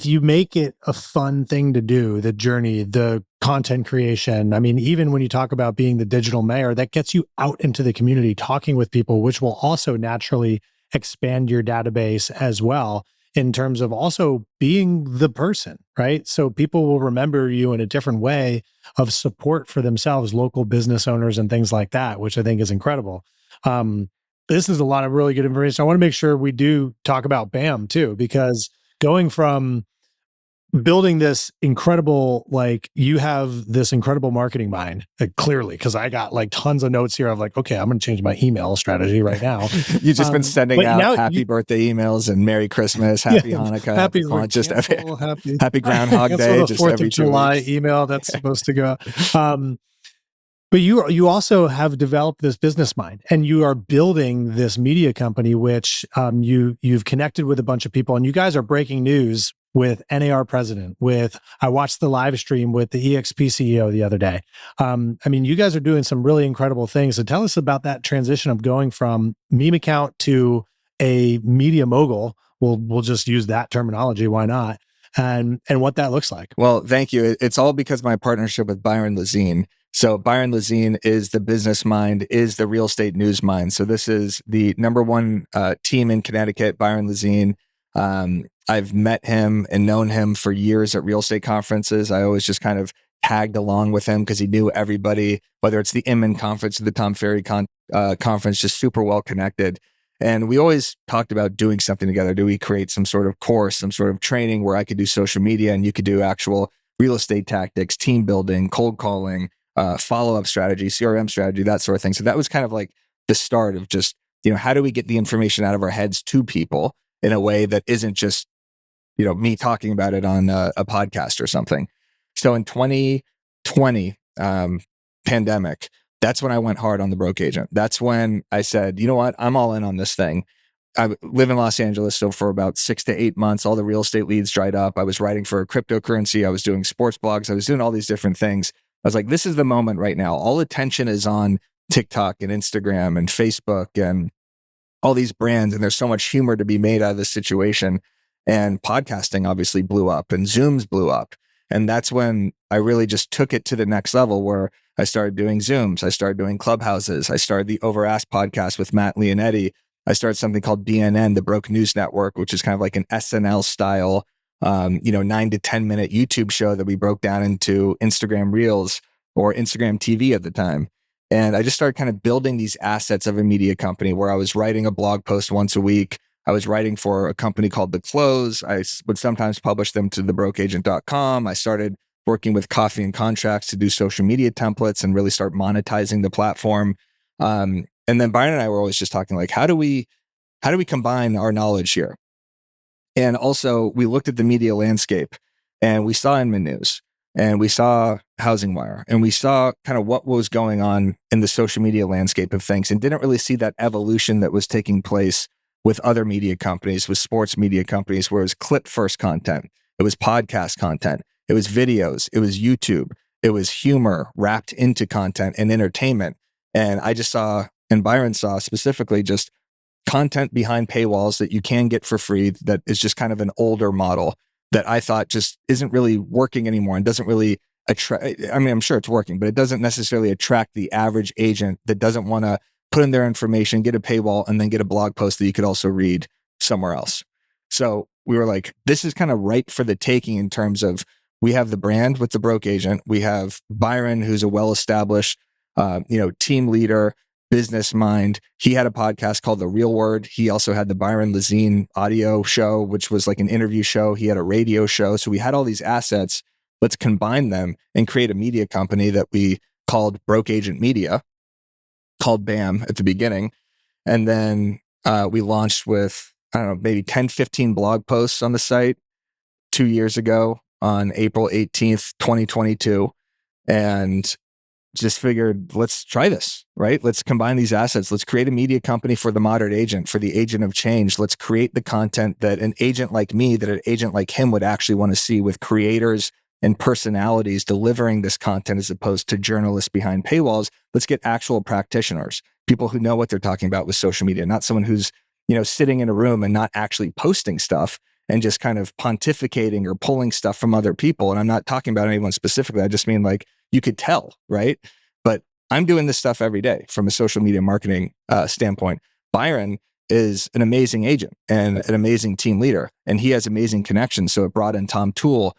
you make it a fun thing to do, the journey, the content creation, I mean, even when you talk about being the digital mayor, that gets you out into the community, talking with people, which will also naturally expand your database as well in terms of also being the person, right? So people will remember you in a different way of support for themselves, local business owners and things like that, which I think is incredible. This is a lot of really good information. I want to make sure we do talk about BAM too, because going from building this incredible, you have this incredible marketing mind, clearly, because I got tons of notes here of okay, I'm going to change my email strategy right now. You've just been sending out happy birthday emails and Merry Christmas, Happy Hanukkah, happy happy Groundhog Day, just 4th every of July weeks. email that's supposed to go. But you also have developed this business mind, and you are building this media company, which you've connected with a bunch of people, and you guys are breaking news with NAR president. I watched the live stream with the EXP CEO the other day. You guys are doing some really incredible things. So tell us about that transition of going from meme account to a media mogul. We'll just use that terminology. Why not? And what that looks like. Well, thank you. It's all because of my partnership with Byron Lazine. So Byron Lazine is the business mind, is the real estate news mind. So this is the number one team in Connecticut, Byron Lazine. I've met him and known him for years at real estate conferences. I always just kind of tagged along with him because he knew everybody, whether it's the Inman conference or the Tom Ferry conference, just super well connected. And we always talked about doing something together. Do we create some sort of course, some sort of training where I could do social media and you could do actual real estate tactics, team building, cold calling, follow-up strategy, CRM strategy, that sort of thing. So that was kind of like the start of just, how do we get the information out of our heads to people in a way that isn't just, me talking about it on a podcast or something. So in 2020, pandemic, that's when I went hard on the broke agent. That's when I said, you know what, I'm all in on this thing. I live in Los Angeles. So for about 6 to 8 months, all the real estate leads dried up. I was writing for cryptocurrency. I was doing sports blogs. I was doing all these different things. I was like, this is the moment right now. All attention is on TikTok and Instagram and Facebook and all these brands. And there's so much humor to be made out of this situation. And podcasting obviously blew up and Zooms blew up. And that's when I really just took it to the next level where I started doing Zooms. I started doing Clubhouses. I started the Over Ask podcast with Matt Leonetti. I started something called BNN, the Broke News Network, which is kind of like an SNL style, 9 to 10 minute YouTube show that we broke down into Instagram Reels or Instagram TV at the time. And I just started kind of building these assets of a media company where I was writing a blog post once a week. I was writing for a company called The Close. I would sometimes publish them to thebrokeagent.com. I started working with Coffee and Contracts to do social media templates and really start monetizing the platform. And then Byron and I were always just talking like, how do we combine our knowledge here? And also we looked at the media landscape and we saw Inman News and we saw Housing Wire and we saw kind of what was going on in the social media landscape of things and didn't really see that evolution that was taking place with other media companies, with sports media companies, where it was clip first content. It was podcast content. It was videos. It was YouTube. It was humor wrapped into content and entertainment. And I just saw, and Byron saw specifically, just content behind paywalls that you can get for free that is just kind of an older model that I thought just isn't really working anymore and doesn't really attract. I mean, I'm sure it's working, but it doesn't necessarily attract the average agent that doesn't want to put in their information, get a paywall, and then get a blog post that you could also read somewhere else. So we were like, this is kind of ripe for the taking in terms of we have the brand with the broke agent. We have Byron, who's a well-established, team leader, business mind. He had a podcast called The Real Word. He also had the Byron Lazine audio show, which was like an interview show. He had a radio show. So we had all these assets. Let's combine them and create a media company that we called Broke Agent Media, called BAM at the beginning. And then we launched with, I don't know, maybe 10, 15 blog posts on the site 2 years ago on April 18th, 2022. And just figured, let's try this, right? Let's combine these assets. Let's create a media company for the modern agent, for the agent of change. Let's create the content that an agent like me, that an agent like him would actually want to see, with creators and personalities delivering this content as opposed to journalists behind paywalls. Let's get actual practitioners, people who know what they're talking about with social media, not someone who's, sitting in a room and not actually posting stuff and just kind of pontificating or pulling stuff from other people. And I'm not talking about anyone specifically. I just mean like, you could tell, right? But I'm doing this stuff every day from a social media marketing standpoint. Byron is an amazing agent and an amazing team leader, and he has amazing connections. So it brought in Tom Toole,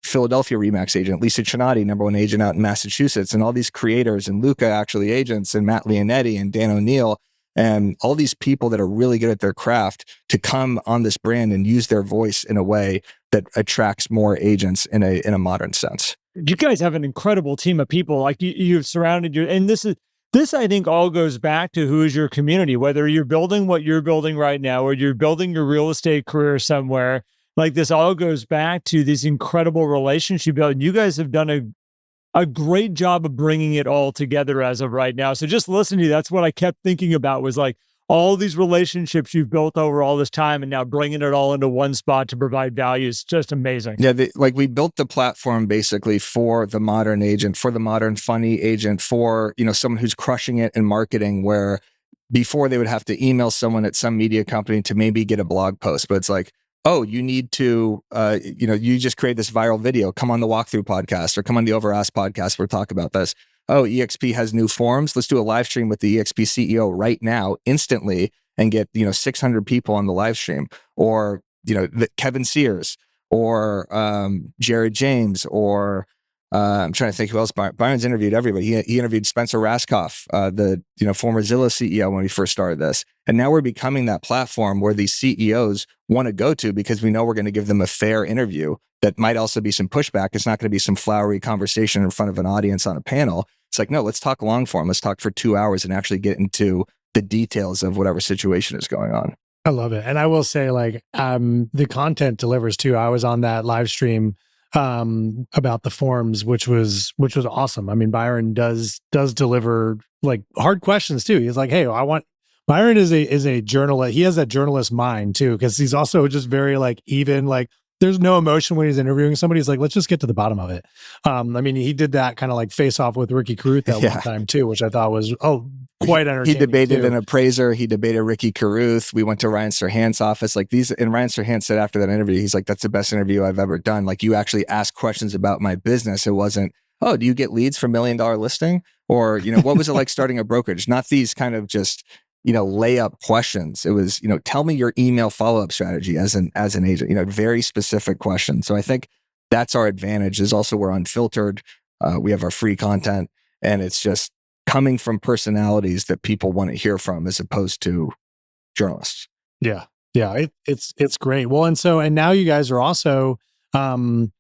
Philadelphia Remax agent, Lisa Chinati, #1 agent out in Massachusetts, and all these creators, and Luca actually agents, and Matt Leonetti and Dan O'Neill, and all these people that are really good at their craft to come on this brand and use their voice in a way that attracts more agents in a modern sense. You guys have an incredible team of people. Like you've surrounded you, and this I think all goes back to who is your community. Whether you're building what you're building right now, or you're building your real estate career somewhere, like this all goes back to these incredible relationships you build. You guys have done a great job of bringing it all together as of right now. So just listening to you, that's what I kept thinking about, was like all these relationships you've built over all this time, and now bringing it all into one spot to provide value is just amazing. Yeah, we built the platform basically for the modern agent, for the modern funny agent, for someone who's crushing it in marketing, where before they would have to email someone at some media company to maybe get a blog post, but it's like, oh, you need to, you just create this viral video, come on the Walkthrough podcast or come on the Over Ask podcast, we'll talk about this. Oh, EXP has new forms. Let's do a live stream with the EXP CEO right now, instantly, and get 600 people on the live stream. Or Kevin Sears, or Jared James, or I'm trying to think who else. Byron's interviewed everybody. He interviewed Spencer Raskoff, the former Zillow CEO, when we first started this. And now we're becoming that platform where these CEOs want to go to, because we know we're going to give them a fair interview that might also be some pushback. It's not going to be some flowery conversation in front of an audience on a panel. It's like, no, let's talk long form. Let's talk for 2 hours and actually get into the details of whatever situation is going on. I love it. And I will say, like, the content delivers too. I was on that live stream about the forms, which was awesome. I mean, Byron does deliver like hard questions too. He's like, hey, I want Byron is a journalist. He has that journalist mind too, because he's also just very like even like there's no emotion when he's interviewing somebody. He's like, let's just get to the bottom of it. I mean, he did that kind of like face off with Ricky Carruth that one Yeah. time too, which I thought was quite He entertaining. debated too. an appraiser. He debated Ricky Carruth. We went to Ryan Serhant's office. Like these, and Ryan Serhant said after that interview, he's like, "That's the best interview I've ever done. Like you actually asked questions about my business. It wasn't, oh, do you get leads for $1 million listing, or what was it like starting a brokerage? Not these kind of just layup questions. It was tell me your email follow up strategy as an agent. Very specific questions. So I think that's our advantage. Is also we're unfiltered. We have our free content, and it's just coming from personalities that people want to hear from as opposed to journalists. Yeah. Yeah. It's great. Well, and now you guys are also getting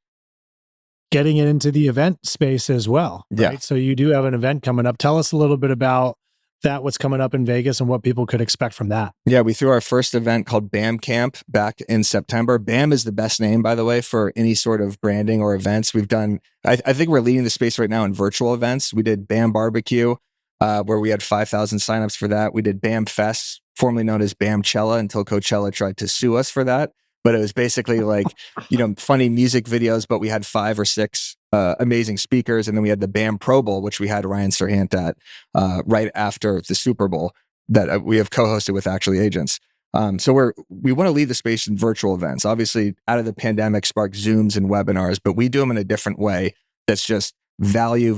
it into the event space as well. Right. Yeah. So you do have an event coming up. Tell us a little bit about that, what's coming up in Vegas and what people could expect from that. Yeah, we threw our first event called BAM Camp back in September. BAM is the best name, by the way, for any sort of branding or events. We've done, I think we're leading the space right now in virtual events. We did BAM Barbecue, where we had 5,000 signups for that. We did BAM Fest, formerly known as BAM Cella, until Coachella tried to sue us for that. But it was basically like, funny music videos, but we had 5 or 6 amazing speakers. And then we had the BAM Pro Bowl, which we had Ryan Serhant at right after the Super Bowl that we have co-hosted with Actually Agents. So we want to lead the space in virtual events. Obviously, out of the pandemic, sparked Zooms and webinars, but we do them in a different way. That's just value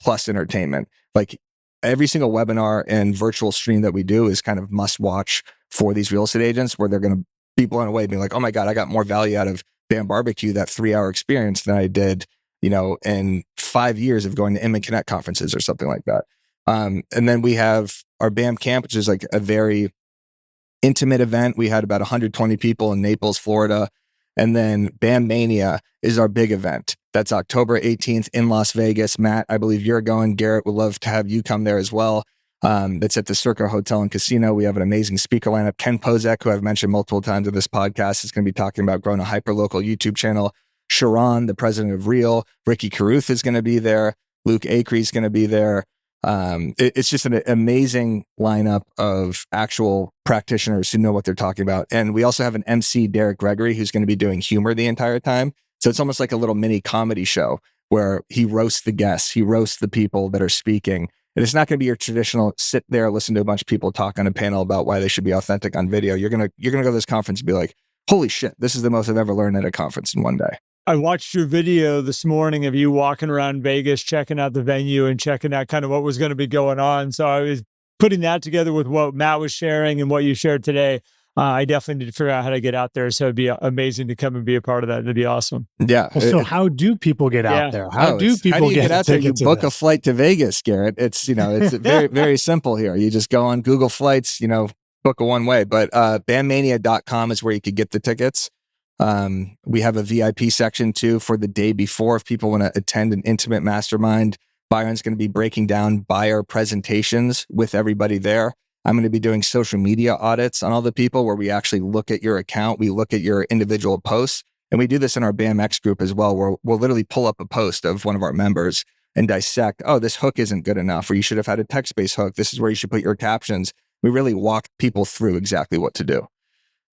plus entertainment. Like every single webinar and virtual stream that we do is kind of must watch for these real estate agents, where they're going to be blown away, being like, "Oh my God, I got more value out of BAM Barbecue, that 3-hour experience, than I did, in 5 years of going to Inman Connect conferences or something like that." And then we have our BAM Camp, which is like a very intimate event. We had about 120 people in Naples, Florida. And then BAM Mania is our big event. That's October 18th in Las Vegas. Matt, I believe you're going. Garrett, would love to have you come there as well. That's at the Circa Hotel and Casino. We have an amazing speaker lineup. Ken Pozek, who I've mentioned multiple times in this podcast, is going to be talking about growing a hyperlocal YouTube channel. Sharon, the president of Real. Ricky Carruth is going to be there. Luke Acree is going to be there. It's just an amazing lineup of actual practitioners who know what they're talking about. And we also have an MC, Derek Gregory, who's going to be doing humor the entire time. So it's almost like a little mini comedy show where he roasts the guests, he roasts the people that are speaking. And it's not going to be your traditional sit there, listen to a bunch of people talk on a panel about why they should be authentic on video. You're gonna go to this conference and be like, holy shit, this is the most I've ever learned at a conference in one day. I watched your video this morning of you walking around Vegas, checking out the venue and checking out kind of what was going to be going on. So I was putting that together with what Matt was sharing and what you shared today. I definitely need to figure out how to get out there. So it'd be amazing to come and be a part of that. It'd be awesome. Yeah. Well, so how do people get out there? How do people get out there? You book a flight to Vegas, Garrett. It's, it's very, very simple here. You just go on Google Flights, book a one way. But bammania.com is where you could get the tickets. We have a VIP section too for the day before if people want to attend an intimate mastermind. Byron's going to be breaking down buyer presentations with everybody there. I'm going to be doing social media audits on all the people where we actually look at your account. We look at your individual posts, and we do this in our BAMX group as well, where we'll literally pull up a post of one of our members and dissect, oh, this hook isn't good enough, or you should have had a text-based hook. This is where you should put your captions. We really walk people through exactly what to do.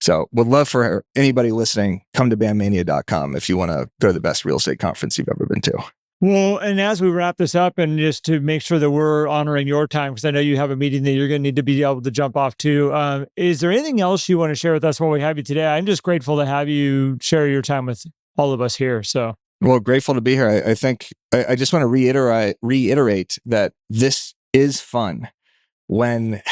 So would love for anybody listening, come to bammania.com if you want to go to the best real estate conference you've ever been to. Well, and as we wrap this up, and just to make sure that we're honoring your time, because I know you have a meeting that you're going to need to be able to jump off to, is there anything else you want to share with us while we have you today? I'm just grateful to have you share your time with all of us here. So, well, grateful to be here. I think I just want to reiterate that this is fun when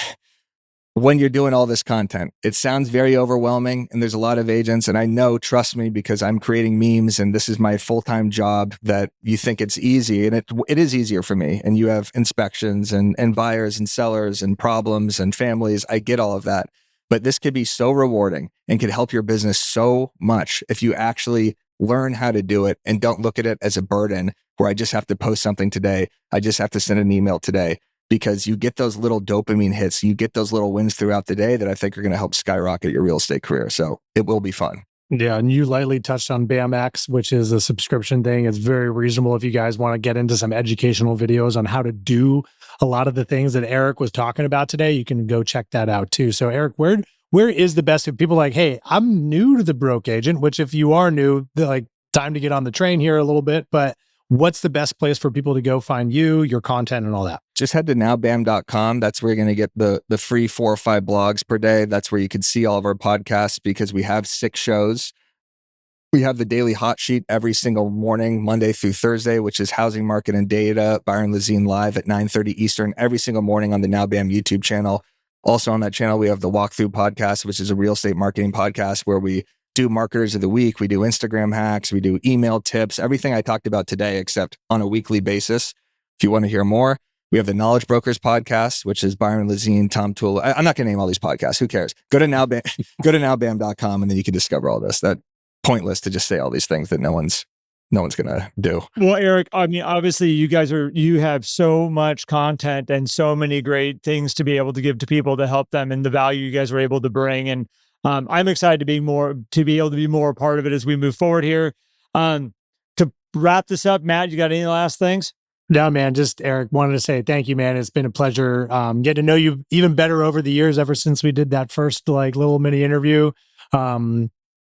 you're doing all this content. It sounds very overwhelming, and there's a lot of agents, and I know, trust me, because I'm creating memes and this is my full-time job, that you think it's easy, and it is easier for me. And you have inspections and buyers and sellers and problems and families. I get all of that, but this could be so rewarding and could help your business so much if you actually learn how to do it and don't look at it as a burden where I just have to post something today. I just have to send an email today. Because you get those little dopamine hits, you get those little wins throughout the day that I think are going to help skyrocket your real estate career. So it will be fun. Yeah, and you lightly touched on BAMX, which is a subscription thing. It's very reasonable if you guys want to get into some educational videos on how to do a lot of the things that Eric was talking about today. You can go check that out too. So, Eric, where is the best? If people are like, hey, I'm new to the broke agent, which if you are new, like time to get on the train here a little bit. But what's the best place for people to go find you, your content, and all that? Just head to nowbam.com. That's where you're going to get the free 4 or 5 blogs per day. That's where you can see all of our podcasts because we have 6 shows. We have the daily hot sheet every single morning, Monday through Thursday, which is housing market and data. Byron Lazine live at 9:30 Eastern every single morning on the Now Bam YouTube channel. Also on that channel, we have the Walkthrough podcast, which is a real estate marketing podcast where we do marketers of the week. We do Instagram hacks. We do email tips, everything I talked about today, except on a weekly basis. If you want to hear more, we have the Knowledge Brokers podcast, which is Byron Lazine, Tom Toole. I'm not going to name all these podcasts. Who cares? Go to nowbam.com and then you can discover all this. That pointless to just say all these things that no one's gonna do. Well, Eric, I mean, obviously you have so much content and so many great things to be able to give to people to help them and the value you guys are able to bring. And I'm excited to be able to be more a part of it as we move forward here. To wrap this up, Matt, you got any last things? No, man, just Eric, wanted to say thank you, man. It's been a pleasure getting to know you even better over the years, ever since we did that first like little mini interview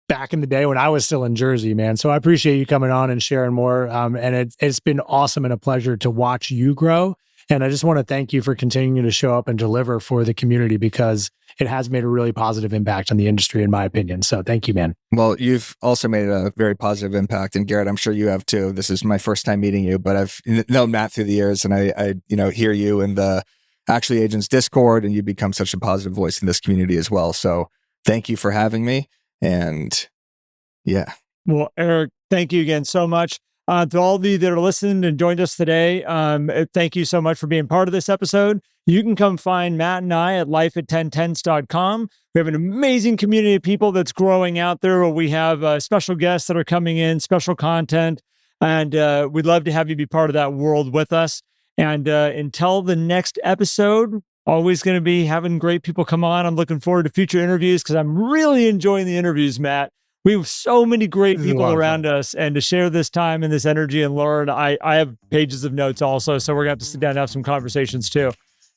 back in the day when I was still in Jersey, man. So I appreciate you coming on and sharing more. And it's been awesome and a pleasure to watch you grow. And I just want to thank you for continuing to show up and deliver for the community because it has made a really positive impact on the industry, in my opinion. So thank you, man. Well, you've also made a very positive impact. And Garrett, I'm sure you have too. This is my first time meeting you, but I've known Matt through the years and I hear you in the Actually Agents Discord and you become such a positive voice in this community as well. So thank you for having me. And yeah. Well, Eric, thank you again so much. To all of you that are listening and joined us today, thank you so much for being part of this episode. You can come find Matt and I at lifeat10tenths.com. We have an amazing community of people that's growing out there where we have special guests that are coming in, special content, and we'd love to have you be part of that world with us. And until the next episode, always going to be having great people come on. I'm looking forward to future interviews because I'm really enjoying the interviews, Matt. We have so many great people around us, and to share this time and this energy and learn, I have pages of notes also, so we're going to have to sit down and have some conversations too.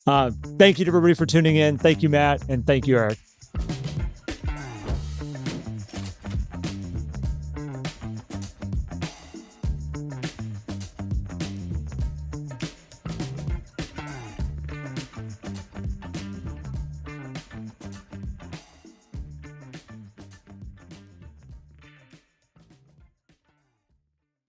Thank you to everybody for tuning in. Thank you, Matt, and thank you, Eric.